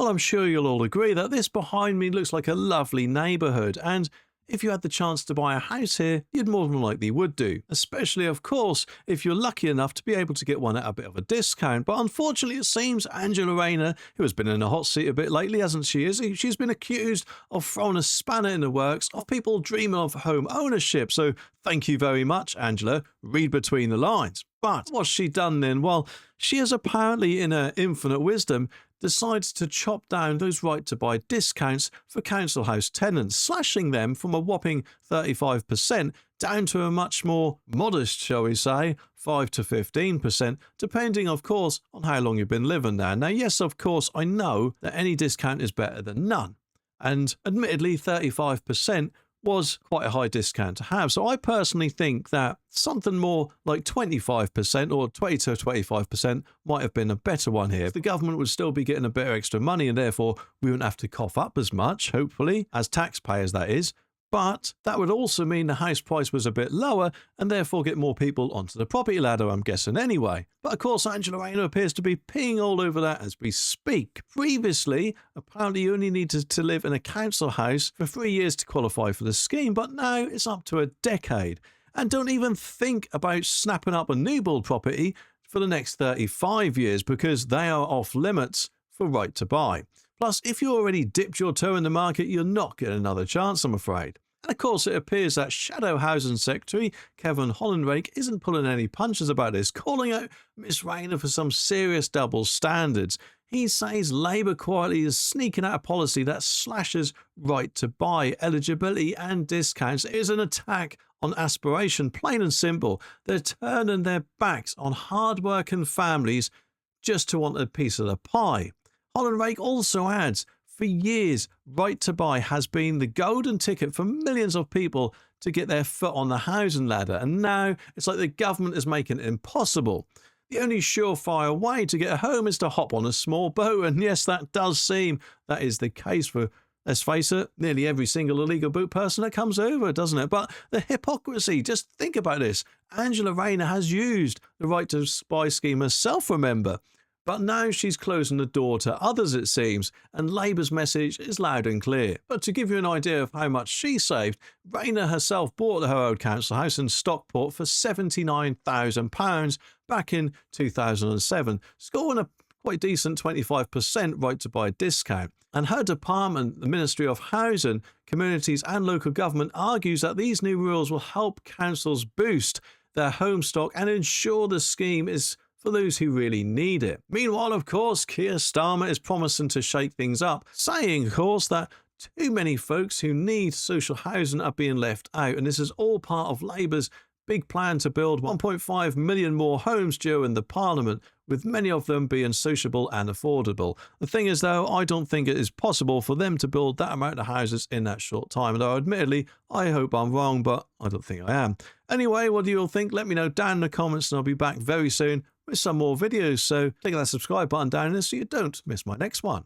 Well, I'm sure you'll all agree that this behind me looks like a lovely neighbourhood, and if you had the chance to buy a house here, you'd more than likely would do, especially, of course, if you're lucky enough to be able to get one at a bit of a discount. But unfortunately, it seems Angela Rayner, who has been in a hot seat a bit lately, hasn't she? She's been accused of throwing a spanner in the works of people dreaming of home ownership. So thank you very much, Angela. Read between the lines. But what's she done then? Well, she has apparently, in her infinite wisdom, decides to chop down those right-to-buy discounts for council house tenants, slashing them from a whopping 35% down to a much more modest, shall we say, 5 to 15%, depending, of course, on how long you've been living there. Now, yes, of course, I know that any discount is better than none, and admittedly, 35% was quite a high discount to have. So I personally think that something more like 25% or 20 to 25% might have been a better one here. The government would still be getting a bit of extra money, and therefore we wouldn't have to cough up as much, hopefully, as taxpayers, that is. But that would also mean the house price was a bit lower and therefore get more people onto the property ladder, I'm guessing anyway. But of course, Angela Rayner appears to be peeing all over that as we speak. Previously, apparently you only needed to live in a council house for 3 years to qualify for the scheme, but now it's up to a decade. And don't even think about snapping up a new build property for the next 35 years because they are off limits for right to buy. Plus, if you already dipped your toe in the market, you're not getting another chance, I'm afraid. And of course, it appears that Shadow Housing Secretary Kevin Hollenrake isn't pulling any punches about this, calling out Miss Rayner for some serious double standards. He says Labour quietly is sneaking out a policy that slashes right to buy, eligibility and discounts. It is an attack on aspiration, plain and simple. They're turning their backs on hard-working families just to want a piece of the pie. Hollenrake also adds, for years, right to buy has been the golden ticket for millions of people to get their foot on the housing ladder, and now it's like the government is making it impossible. The only surefire way to get a home is to hop on a small boat, and yes, that does seem that is the case for, let's face it, nearly every single illegal boat person that comes over, doesn't it? But the hypocrisy, just think about this. Angela Rayner has used the right to buy scheme herself, remember. But now she's closing the door to others, it seems, and Labour's message is loud and clear. But to give you an idea of how much she saved, Rayner herself bought her old council house in Stockport for £79,000 back in 2007, scoring a quite decent 25% right to buy discount. And her department, the Ministry of Housing, Communities and Local Government, argues that these new rules will help councils boost their home stock and ensure the scheme is for those who really need it. Meanwhile, of course, Keir Starmer is promising to shake things up, saying, of course, that too many folks who need social housing are being left out, and this is all part of Labour's big plan to build 1.5 million more homes during the Parliament, with many of them being sociable and affordable. The thing is, though, I don't think it is possible for them to build that amount of houses in that short time. Though, admittedly, I hope I'm wrong, but I don't think I am. Anyway, what do you all think? Let me know down in the comments, and I'll be back very soon with some more videos. So click that subscribe button down there so you don't miss my next one.